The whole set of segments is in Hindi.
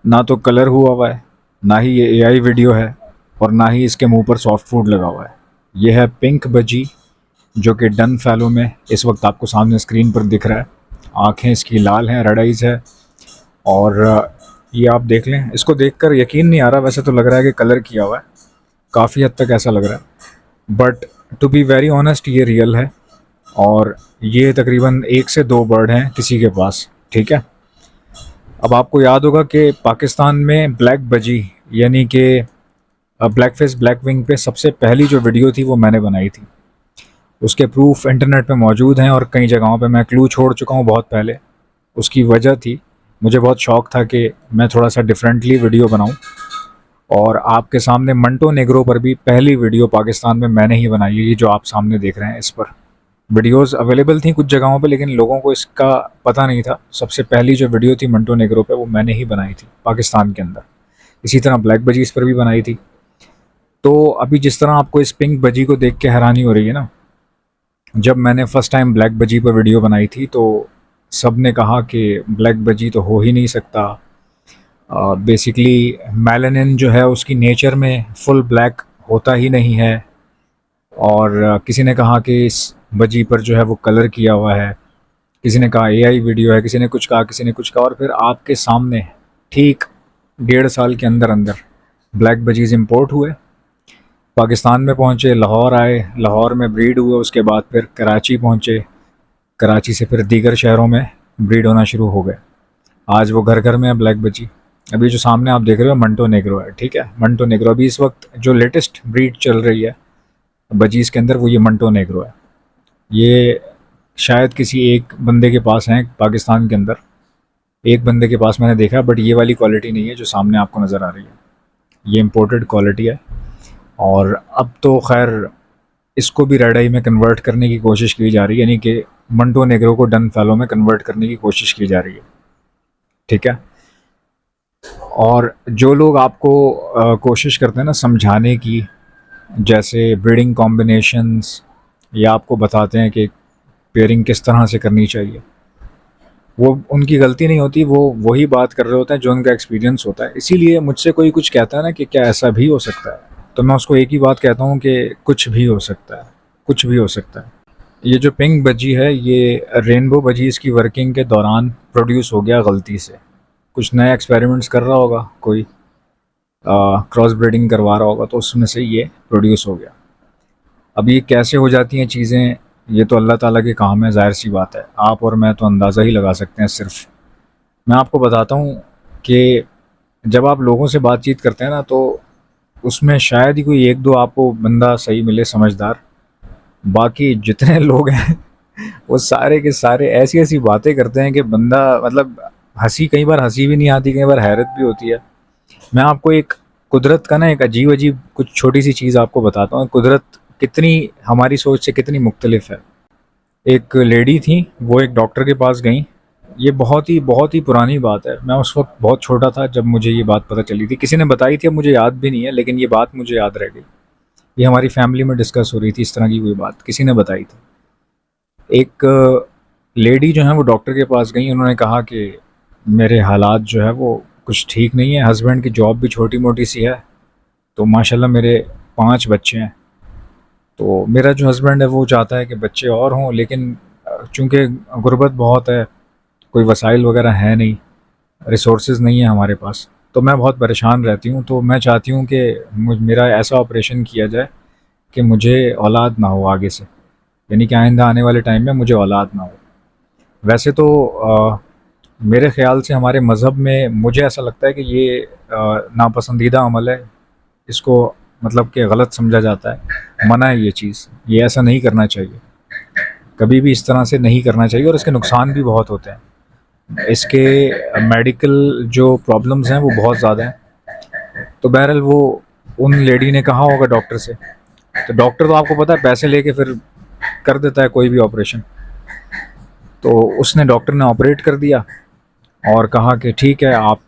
ना तो कलर हुआ है, ना ही ये एआई वीडियो है, और ना ही इसके मुंह पर सॉफ्ट फूड लगा हुआ है। ये है पिंक बजी, जो कि डन फैलो में इस वक्त आपको सामने स्क्रीन पर दिख रहा है। आंखें इसकी लाल हैं, रेड आइज है। और ये आप देख लें, इसको देखकर यकीन नहीं आ रहा, वैसे तो लग रहा है कि कलर किया हुआ है, काफ़ी हद तक ऐसा लग रहा है। But to be very honest, ये रियल है। और ये तकरीबन 1 से 2 बर्ड हैं किसी के पास, ठीक है। अब आपको याद होगा कि पाकिस्तान में ब्लैक बजी, यानी कि ब्लैक फेस ब्लैक विंग पे सबसे पहली जो वीडियो थी वो मैंने बनाई थी। उसके प्रूफ इंटरनेट पे मौजूद हैं, और कई जगहों पे मैं क्लू छोड़ चुका हूँ बहुत पहले। उसकी वजह थी, मुझे बहुत शौक था कि मैं थोड़ा सा डिफरेंटली वीडियो बनाऊं। और आपके सामने मंटो नेग्रो पर भी पहली वीडियो पाकिस्तान में मैंने ही बनाई है। ये जो आप सामने देख रहे हैं, इस पर वीडियोस अवेलेबल थी कुछ जगहों पे, लेकिन लोगों को इसका पता नहीं था। सबसे पहली जो वीडियो थी मंटो नेग्रो पे, वो मैंने ही बनाई थी पाकिस्तान के अंदर। इसी तरह ब्लैक बजीज पर भी बनाई थी। तो अभी जिस तरह आपको इस पिंक बजी को देख के हैरानी हो रही है ना, जब मैंने फ़र्स्ट टाइम ब्लैक बजी पर वीडियो बनाई थी तो सब ने कहा कि ब्लैक बजी तो हो ही नहीं सकता। बेसिकली मेलानिन जो है उसकी नेचर में फुल ब्लैक होता ही नहीं है। और किसी ने कहा कि इस बजी पर जो है वो कलर किया हुआ है, किसी ने कहा एआई वीडियो है, किसी ने कुछ कहा, किसी ने कुछ कहा। और फिर आपके सामने ठीक 1.5 साल के अंदर अंदर ब्लैक बजीज इंपोर्ट हुए, पाकिस्तान में पहुँचे, लाहौर आए, लाहौर में ब्रीड हुए, उसके बाद फिर कराची पहुँचे, कराची से फिर दीगर शहरों में ब्रीड होना शुरू हो गए। आज वो घर घर में है ब्लैक बजी। अभी जो सामने आप देख रहे हो मंटो नेग्रो है, ठीक है। मंटो नेग्रो अभी इस वक्त जो लेटेस्ट ब्रीड चल रही है बजीज़ के अंदर, वो ये मंटो नेग्रो है। ये शायद किसी एक बंदे के पास हैं पाकिस्तान के अंदर, एक बंदे के पास मैंने देखा, बट ये वाली क्वालिटी नहीं है जो सामने आपको नज़र आ रही है। ये इम्पोर्टेड क्वालिटी है। और अब तो खैर इसको भी रेड आई में कन्वर्ट करने की कोशिश की जा रही है, यानी कि मंटो नेग्रो को डन फैलो में कन्वर्ट करने की कोशिश की जा रही है, ठीक है। और जो लोग आपको कोशिश करते हैं ना समझाने की, जैसे ब्रीडिंग कॉम्बिनेशंस, या आपको बताते हैं कि पेयरिंग किस तरह से करनी चाहिए, वो उनकी गलती नहीं होती। वो वही बात कर रहे होते हैं जो उनका एक्सपीरियंस होता है। इसीलिए मुझसे कोई कुछ कहता है ना कि क्या ऐसा भी हो सकता है, तो मैं उसको एक ही बात कहता हूँ कि कुछ भी हो सकता है, कुछ भी हो सकता है। ये जो पिंक बजी है, ये रेनबो बजीज़ की वर्किंग के दौरान प्रोड्यूस हो गया गलती से। कुछ नया एक्सपेरिमेंट्स कर रहा होगा कोई, क्रॉस ब्रीडिंग करवा रहा होगा, तो उसमें से ये प्रोड्यूस हो गया। अब ये कैसे हो जाती हैं चीज़ें, ये तो अल्लाह ताला के काम है, ज़ाहिर सी बात है। आप और मैं तो अंदाज़ा ही लगा सकते हैं सिर्फ। मैं आपको बताता हूँ कि जब आप लोगों से बातचीत करते हैं ना, तो उसमें शायद ही कोई एक दो आपको बंदा सही मिले, समझदार। बाकी जितने लोग हैं वो सारे के सारे ऐसी ऐसी बातें करते हैं कि बंदा मतलब हंसी, कई बार हंसी भी नहीं आती, कई बार हैरत भी होती है। मैं आपको एक कुदरत का ना एक अजीब अजीब कुछ छोटी सी चीज़ आपको बताता हूँ, कुदरत कितनी हमारी सोच से कितनी मुख्तलिफ है। एक लेडी थी, वो एक डॉक्टर के पास गई। ये बहुत ही पुरानी बात है, मैं उस वक्त बहुत छोटा था जब मुझे ये बात पता चली थी। किसी ने बताई थी, अब मुझे याद भी नहीं है, लेकिन ये बात मुझे याद रह गई। ये हमारी फैमिली में डिस्कस हो रही थी, इस तरह की कोई बात किसी ने बताई थी। एक लेडी जो है वो डॉक्टर के पास गई, उन्होंने कहा कि मेरे हालात जो है वो कुछ ठीक नहीं है, हस्बैंड की जॉब भी छोटी मोटी सी है, तो माशाल्लाह मेरे 5 बच्चे हैं। तो मेरा जो हस्बैंड है वो चाहता है कि बच्चे और हों, लेकिन चूँकि गुर्बत बहुत है, कोई वसाइल वगैरह है नहीं, रिसोर्सेज नहीं है हमारे पास, तो मैं बहुत परेशान रहती हूँ। तो मैं चाहती हूँ कि मेरा ऐसा ऑपरेशन किया जाए कि मुझे औलाद ना हो आगे से, यानी कि आइंदा आने वाले टाइम में मुझे औलाद ना हो। वैसे तो मेरे ख़्याल से हमारे मज़हब में मुझे ऐसा लगता है कि ये नापसंदीदा अमल है, इसको मतलब कि गलत समझा जाता है, मना है ये चीज़, ये ऐसा नहीं करना चाहिए, कभी भी इस तरह से नहीं करना चाहिए, और इसके नुकसान भी बहुत होते हैं। इसके मेडिकल जो प्रॉब्लम्स हैं वो बहुत ज़्यादा हैं। तो बहरहाल वो उन लेडी ने कहा होगा डॉक्टर से, तो डॉक्टर तो आपको पता है पैसे लेके फिर कर देता है कोई भी ऑपरेशन। तो उसने डॉक्टर ने ऑपरेट कर दिया और कहा कि ठीक है, आप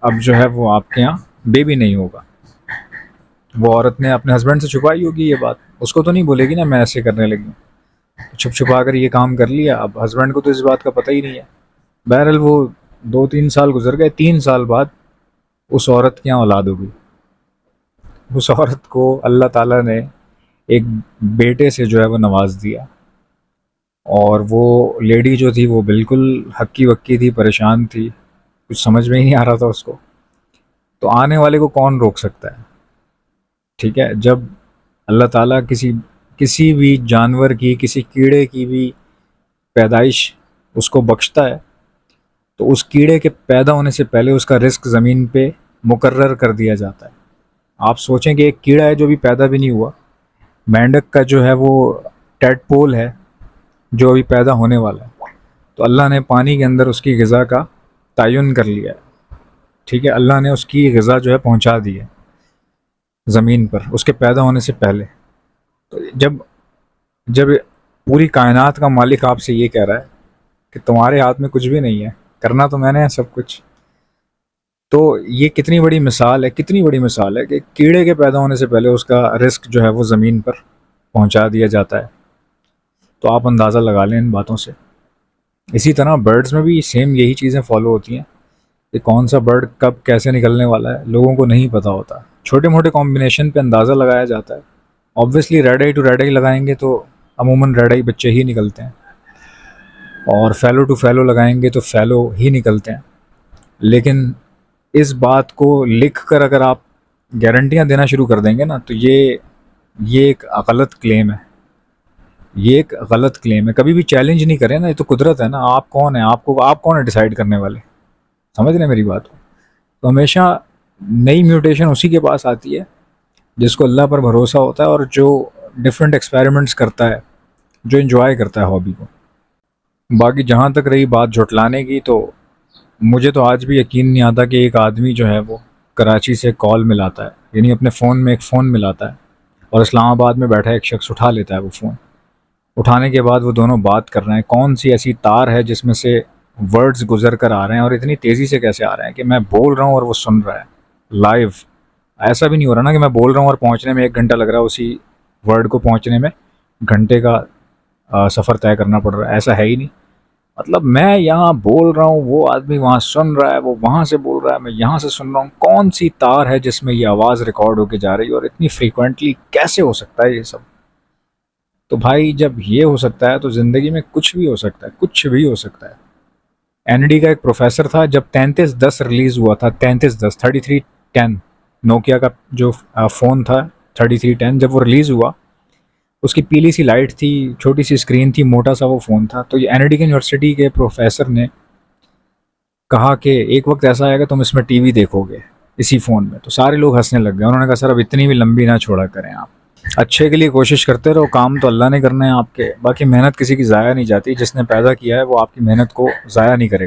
अब जो है वो आपके यहाँ बेबी नहीं होगा। वो औरत ने अपने हस्बैंड से छुपाई होगी ये बात, उसको तो नहीं बोलेगी ना मैं ऐसे करने लगी हूँ। छुप छुपा कर ये काम कर लिया, अब हस्बैंड को तो इस बात का पता ही नहीं है। बहरहाल वो 2-3 साल गुजर गए, 3 साल बाद उस औरत की यहाँ औलाद हो गई। उस औरत को अल्लाह ताला ने एक बेटे से जो है वो नवाज दिया, और वो लेडी जो थी वो बिल्कुल हक्की वक्की थी, परेशान थी, कुछ समझ में ही नहीं आ रहा था उसको। तो आने वाले को कौन रोक सकता है? ठीक है, जब अल्लाह ताला किसी किसी भी जानवर की, किसी कीड़े की भी पैदाइश उसको बख्शता है, तो उस कीड़े के पैदा होने से पहले उसका रिस्क ज़मीन पे मुकर्रर कर दिया जाता है। आप सोचें कि एक कीड़ा है जो भी पैदा भी नहीं हुआ, मेंढक का जो है वो टेडपोल है जो अभी पैदा होने वाला है, तो अल्लाह ने पानी के अंदर उसकी ग़िज़ा का तयन कर लिया है। ठीक है, अल्लाह ने उसकी ग़िज़ा जो है पहुंचा दी है ज़मीन पर उसके पैदा होने से पहले। तो जब जब पूरी कायनात का मालिक आपसे ये कह रहा है कि तुम्हारे हाथ में कुछ भी नहीं है, करना तो मैंने है सब कुछ, तो ये कितनी बड़ी मिसाल है, कितनी बड़ी मिसाल है कि कीड़े के पैदा होने से पहले उसका रिस्क जो है वो ज़मीन पर पहुंचा दिया जाता है। तो आप अंदाज़ा लगा लें इन बातों से। इसी तरह बर्ड्स में भी सेम यही चीज़ें फॉलो होती हैं कि कौन सा बर्ड कब कैसे निकलने वाला है, लोगों को नहीं पता होता। छोटे मोटे कॉम्बिनेशन पे अंदाज़ा लगाया जाता है। Obviously red eye to red eye लगाएंगे तो अमूमन रेड आई बच्चे ही निकलते हैं, और फैलो टू फैलो लगाएंगे तो फैलो ही निकलते हैं। लेकिन इस बात को लिख कर अगर आप गारंटियाँ देना शुरू कर देंगे ना, तो ये एक गलत क्लेम है। ये एक गलत क्लेम है। कभी भी चैलेंज नहीं करें ना, ये तो कुदरत है ना। आप कौन है, आप कौन है डिसाइड करने वाले? समझ रहे हैं मेरी बात को? तो हमेशा नई म्यूटेशन उसी के पास आती है जिसको अल्लाह पर भरोसा होता है और जो डिफरेंट एक्सपेरिमेंट्स करता है, जो इन्जॉय करता है हॉबी को। बाकी जहाँ तक रही बात झुटलाने की, तो मुझे तो आज भी यकीन नहीं आता कि एक आदमी जो है वो कराची से कॉल मिलाता है, यानी अपने फ़ोन में एक फ़ोन मिलाता है, और इस्लामाबाद में बैठा एक शख्स उठा लेता है वो फ़ोन। उठाने के बाद वो दोनों बात कर रहे हैं। कौन सी ऐसी तार है जिसमें से वर्ड्स गुजर कर आ रहे हैं, और इतनी तेज़ी से कैसे आ रहे हैं कि मैं बोल रहा हूँ और वो सुन रहा है लाइव। ऐसा भी नहीं हो रहा ना कि मैं बोल रहा हूँ और पहुँचने में 1 घंटा लग रहा है, उसी वर्ड को पहुँचने में घंटे का सफ़र तय करना पड़ रहा है। ऐसा है ही नहीं। मतलब मैं यहाँ बोल रहा हूँ, वो आदमी वहाँ सुन रहा है, वो वहाँ से बोल रहा है, मैं यहाँ से सुन रहा हूँ। कौन सी तार है जिसमें ये आवाज़ रिकॉर्ड होके जा रही है, और इतनी फ्रीक्वेंटली कैसे हो सकता है ये सब? तो भाई जब ये हो सकता है तो ज़िंदगी में कुछ भी हो सकता है, कुछ भी हो सकता है। एनडी का एक प्रोफेसर था, जब 3310 रिलीज़ हुआ था, 3310 3310 नोकिया का जो फ़ोन था 3310, जब वो रिलीज़ हुआ, उसकी पीली सी लाइट थी, छोटी सी स्क्रीन थी, मोटा सा वो फ़ोन था। तो ये एनडी यूनिवर्सिटी के प्रोफेसर ने कहा कि एक वक्त ऐसा आएगा तुम इसमें टीवी देखोगे इसी फ़ोन में। तो सारे लोग हंसने लग गए। उन्होंने कहा सर अब इतनी भी लंबी ना छोड़ा करें आप, अच्छे के लिए कोशिश करते रहो, काम तो अल्लाह ने करना है आपके। बाकी मेहनत किसी की ज़ाया नहीं जाती, जिसने पैदा किया है वो आपकी मेहनत को ज़ाया नहीं करेगा।